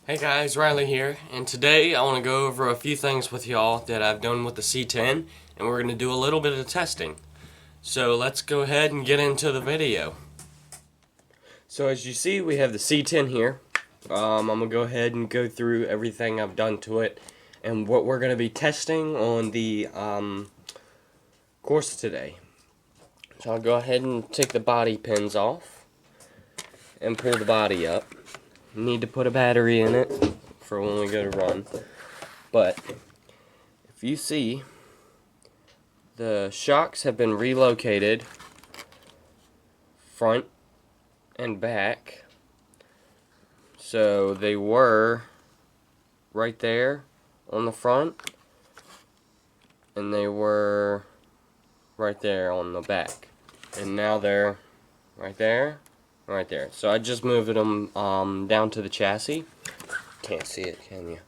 Hey guys, Riley here, and today I want to go over a few things with y'all that I've done with the C10, and we're going to do a little bit of testing. So let's go ahead and get into the video. So as you see, we have the C10 here. I'm going to go ahead and go through everything I've done to it and what we're going to be testing on the course today. So I'll go ahead and take the body pins off and pull the body up. Need to put a battery in it for when we go to run. But if you see, the shocks have been relocated front and back. So they were right there on the front, and they were right there on the back. And now they're right there. Right there. So I just moved them down to the chassis. Can't see it, can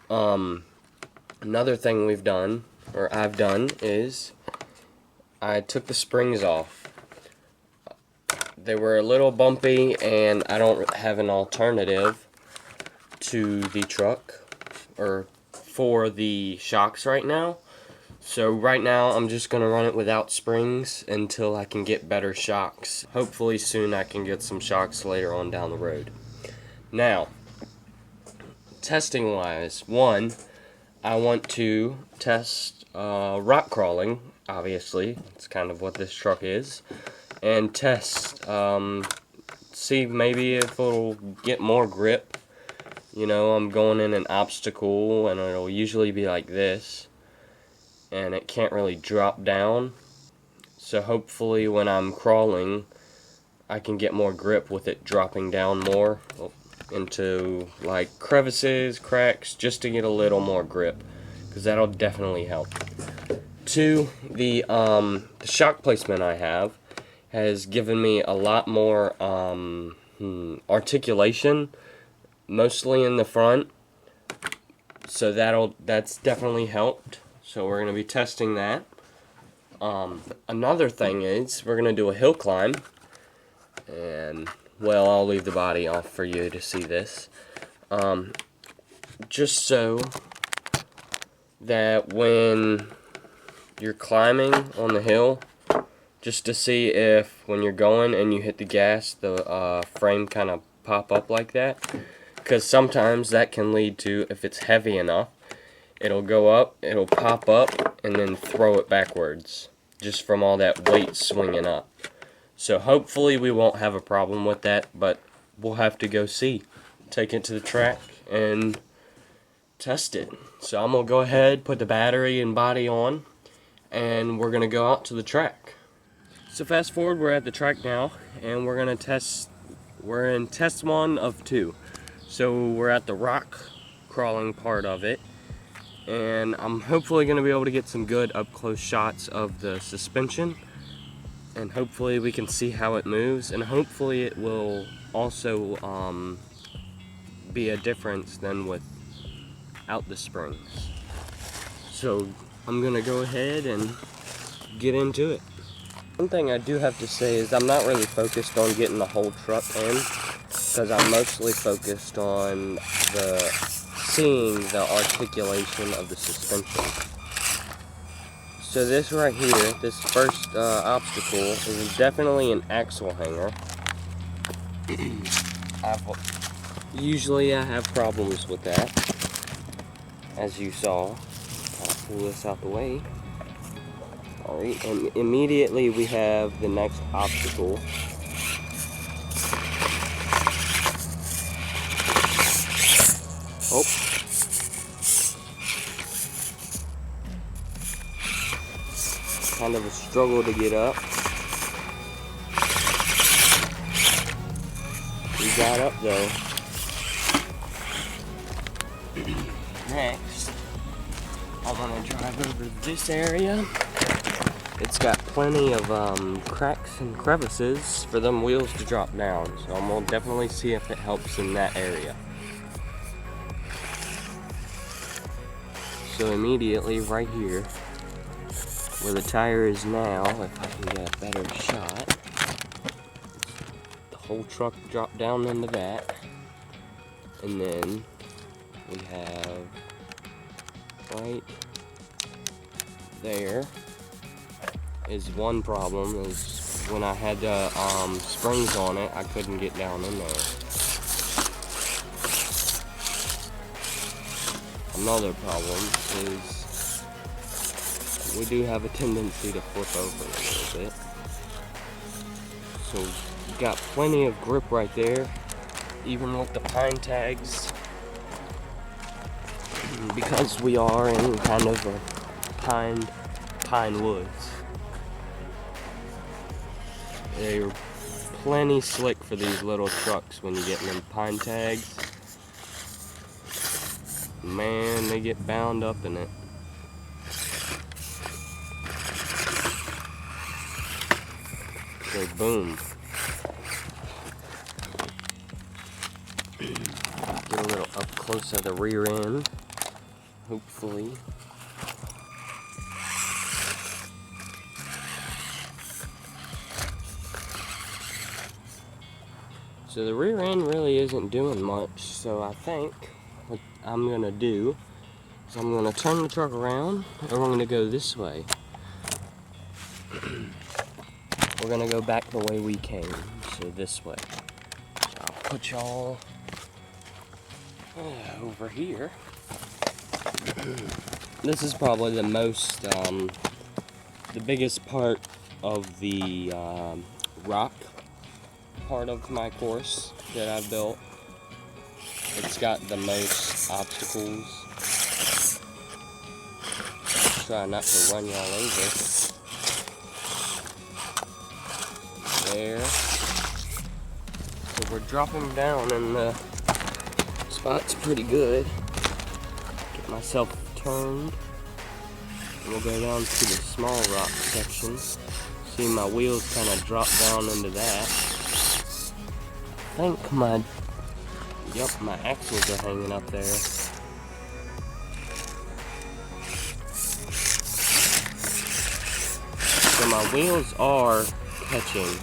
you? Another thing we've done, or I've done, is I took the springs off. They were a little bumpy, and I don't have an alternative to the truck, or for the shocks right now. So right now I'm just going to run it without springs until I can get better shocks. Hopefully soon I can get some shocks later on down the road. Now, testing wise, one, I want to test rock crawling, obviously. It's kind of what this truck is. And test, see maybe if it'll get more grip. You know, I'm going in an obstacle and it'll usually be like this. And it can't really drop down, so hopefully when I'm crawling I can get more grip with it dropping down more into like crevices, cracks, just to get a little more grip, because that'll definitely help. Two, the shock placement I have has given me a lot more articulation, mostly in the front, so that's definitely helped. So we're going to be testing that. Another thing is, we're going to do a hill climb. And, well, I'll leave the body off for you to see this. Just so that when you're climbing on the hill, just to see if when you're going and you hit the gas, the frame kind of pop up like that. Because sometimes that can lead to, if it's heavy enough, it'll go up, it'll pop up, and then throw it backwards, just from all that weight swinging up. So hopefully we won't have a problem with that, but we'll have to go see. Take it to the track and test it. So I'm going to go ahead, put the battery and body on, and we're going to go out to the track. So fast forward, we're at the track now, and we're going to test, we're in test 1 of 2. So we're at the rock crawling part of it. And I'm hopefully going to be able to get some good up-close shots of the suspension. And hopefully we can see how it moves. And hopefully it will also be a difference than without the springs. So I'm going to go ahead and get into it. One thing I do have to say is I'm not really focused on getting the whole truck in, because I'm mostly focused on seeing the articulation of the suspension. So this right here, this first obstacle, is definitely an axle hanger. Usually I have problems with that, as you saw. I'll pull this out the way. Alright, and immediately we have the next obstacle. Oh. Kind of a struggle to get up. We got up though. Next, I'm gonna drive over to this area. It's got plenty of cracks and crevices for them wheels to drop down, so I'm gonna definitely see if it helps in that area. So immediately right here, where the tire is now, if I can get a better shot, the whole truck dropped down into that. And then we have right there is one problem, is when I had the springs on it, I couldn't get down in there. Another problem is we do have a tendency to flip over a little bit. So we've got plenty of grip right there, even with the pine tags, because we are in kind of a pine woods. They're plenty slick for these little trucks when you get them pine tags. Man, they get bound up in it. So boom. Get a little up close at the rear end, hopefully. So the rear end really isn't doing much, so I think what I'm gonna do is I'm gonna turn the truck around and we're gonna go this way. We're gonna go back the way we came, so this way. So I'll put y'all over here. This is probably the most, the biggest part of the rock part of my course that I've built. It's got the most obstacles. Try not to run y'all over. There. So we're dropping down and the spot's pretty good. Get myself turned. And we'll go down to the small rock section. See my wheels kind of drop down into that. I think my axles are hanging up there. So my wheels are catching.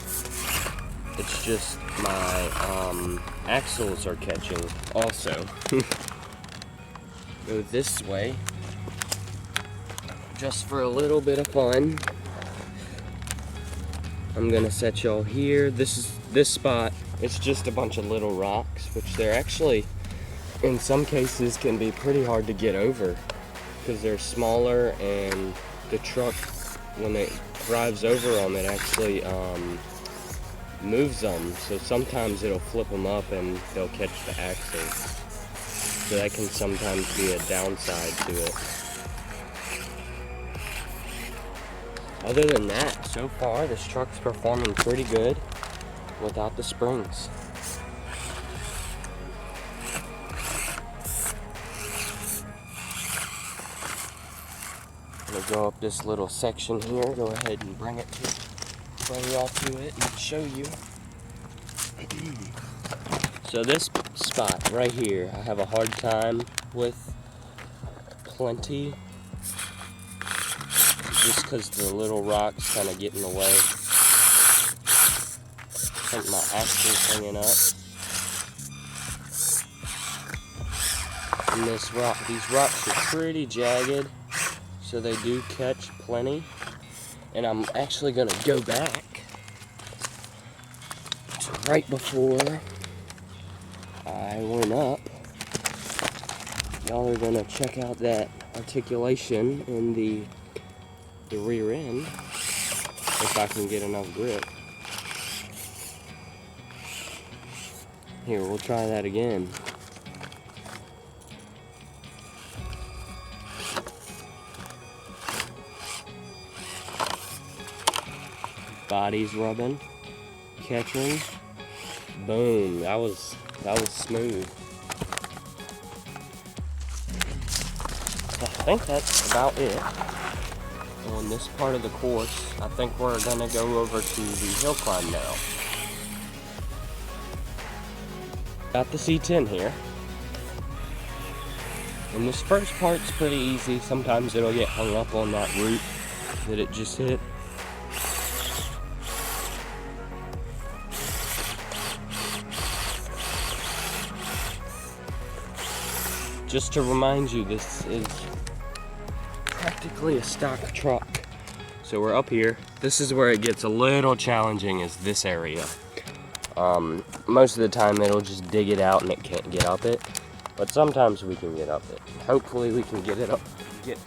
It's just my axles are catching also. Go this way. Just for a little bit of fun. I'm gonna set y'all here. This spot, it's just a bunch of little rocks, which they're actually, in some cases, can be pretty hard to get over because they're smaller, and the truck, when it drives over them, it actually moves them. So sometimes it'll flip them up and they'll catch the axles. So that can sometimes be a downside to it. Other than that, so far this truck's performing pretty good without the springs. I'm gonna go up this little section here. Go ahead and bring y'all to it and show you. So this spot right here, I have a hard time with plenty, just because the little rocks kind of get in the way. I think my axle's hanging up. And these rocks are pretty jagged, so they do catch plenty. And I'm actually gonna go back to right before I went up. Y'all are gonna check out that articulation in the rear end, if I can get enough grip. Here, we'll try that again. Body's rubbing, catching, boom. That was smooth. I think that's about it on this part of the course. I think we're gonna go over to the hill climb now. Got the C10 here. And this first part's pretty easy. Sometimes it'll get hung up on that root that it just hit. just to remind you, this is practically a stock truck. So we're up here. This is where it gets a little challenging, is this area. Most of the time it'll just dig it out and it can't get up it. But sometimes we can get up it. Hopefully we can get up it,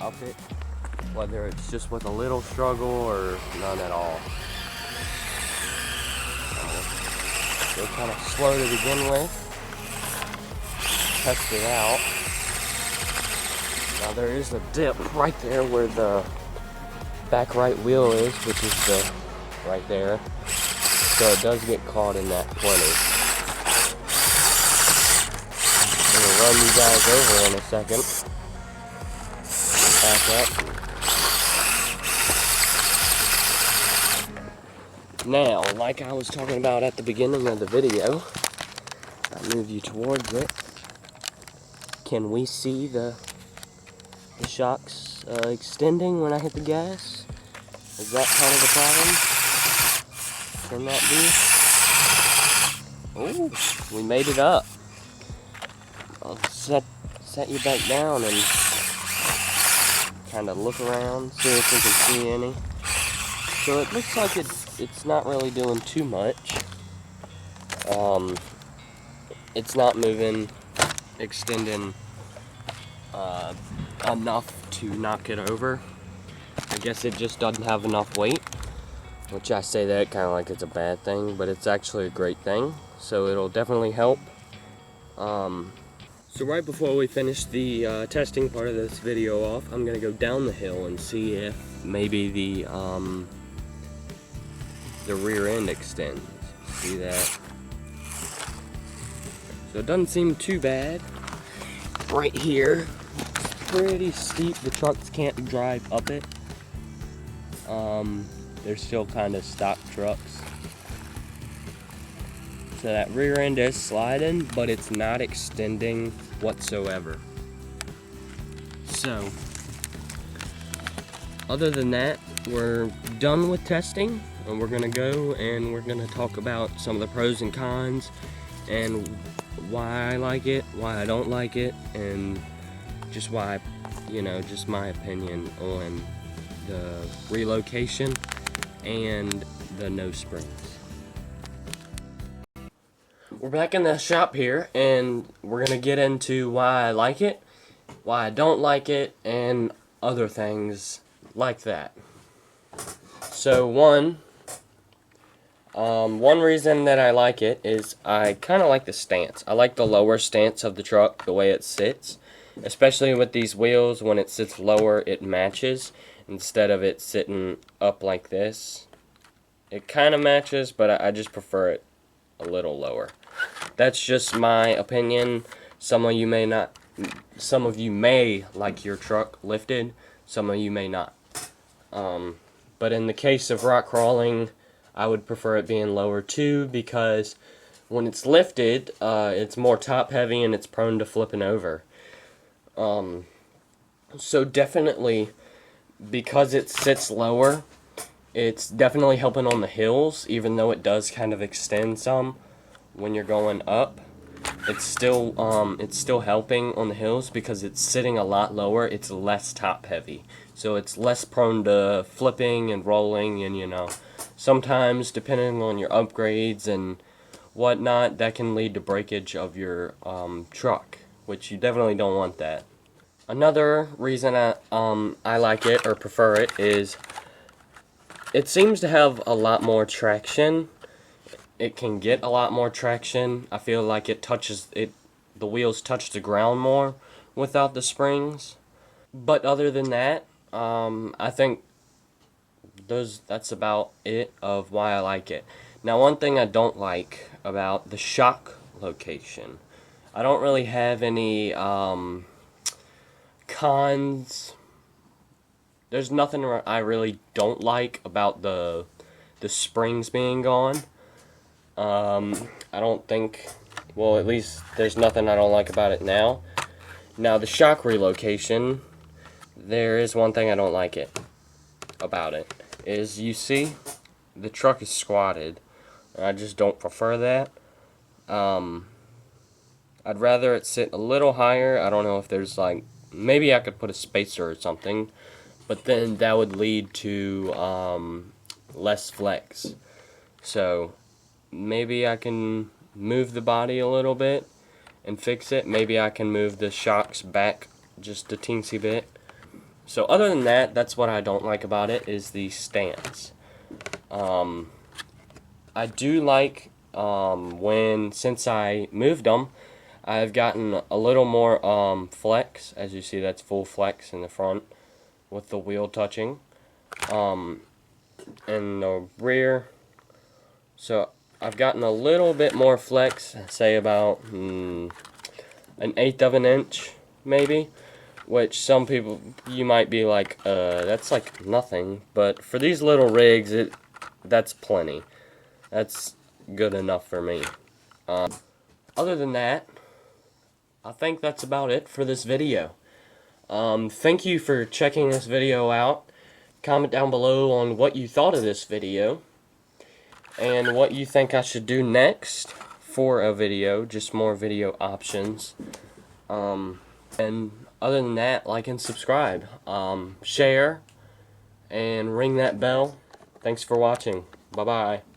whether it's just with a little struggle or none at all. They're kind of slow to begin with. Test it out. Now there is a dip right there where the back right wheel is, which is the right there. So it does get caught in that plenty. I'm gonna run you guys over in a second. Back up. Now, like I was talking about at the beginning of the video, I'll move you towards it. Can we see the shocks extending when I hit the gas? Is that part of the problem? Can that be? Oh, we made it up. I'll set you back down and kind of look around, see if we can see any. So it looks like it's not really doing too much. It's not moving, extending enough to knock it over. I guess it just doesn't have enough weight, which I say that kind of like it's a bad thing, but it's actually a great thing, so it'll definitely help. So right before we finish the testing part of this video off, I'm gonna go down the hill and see if maybe the rear end extends. See that? So it doesn't seem too bad. Right here, it's pretty steep. The trucks can't drive up it. They're still kind of stock trucks. So that rear end is sliding, but it's not extending whatsoever. So, other than that, we're done with testing, and we're gonna go and we're gonna talk about some of the pros and cons, and why I like it, why I don't like it, and just why, just my opinion on the relocation and the no springs. We're back in the shop here, and we're gonna get into why I like it, why I don't like it, and other things like that. So one reason that I like it is I kind of like the stance. I like the lower stance of the truck, the way it sits, especially with these wheels. When it sits lower, it matches instead of it sitting up like this. It kind of matches, but I just prefer it a little lower. That's just my opinion. Some of you may not. Some of you may like your truck lifted. Some of you may not. But in the case of rock crawling, I would prefer it being lower too, because when it's lifted, it's more top heavy and it's prone to flipping over. So definitely, because it sits lower, it's definitely helping on the hills, even though it does kind of extend some when you're going up. It's still helping on the hills because it's sitting a lot lower. It's less top heavy, so it's less prone to flipping and rolling, and sometimes depending on your upgrades and whatnot, that can lead to breakage of your truck, which you definitely don't want that. Another reason I like it or prefer it is it seems to have a lot more traction. It can get a lot more traction. I feel like the wheels touch the ground more without the springs. But other than that, I think that's about it of why I like it. Now, one thing I don't like about the shock location, I don't really have any cons. There's nothing I really don't like about the springs being gone. I don't think, well, at least there's nothing I don't like about it now. Now, the shock relocation, there is one thing I don't like about it, is you see, the truck is squatted, and I just don't prefer that. I I'd rather it sit a little higher. I don't know if there's like, maybe I could put a spacer or something, but then that would lead to less flex. So maybe I can move the body a little bit and fix it. Maybe I can move the shocks back just a teensy bit. So other than that, that's what I don't like about it, is the stance. I do like since I moved them, I've gotten a little more flex. As you see, that's full flex in the front with the wheel touching. In the rear, so I've gotten a little bit more flex, say about an 1/8 of an inch maybe, which some people, you might be like, that's like nothing, but for these little rigs, that's plenty. That's good enough for me. Other than that, I think that's about it for this video. Thank you for checking this video out. Comment down below on what you thought of this video and what you think I should do next for a video, just more video options. And other than that, like and subscribe, share, and ring that bell. Thanks for watching. Bye-bye.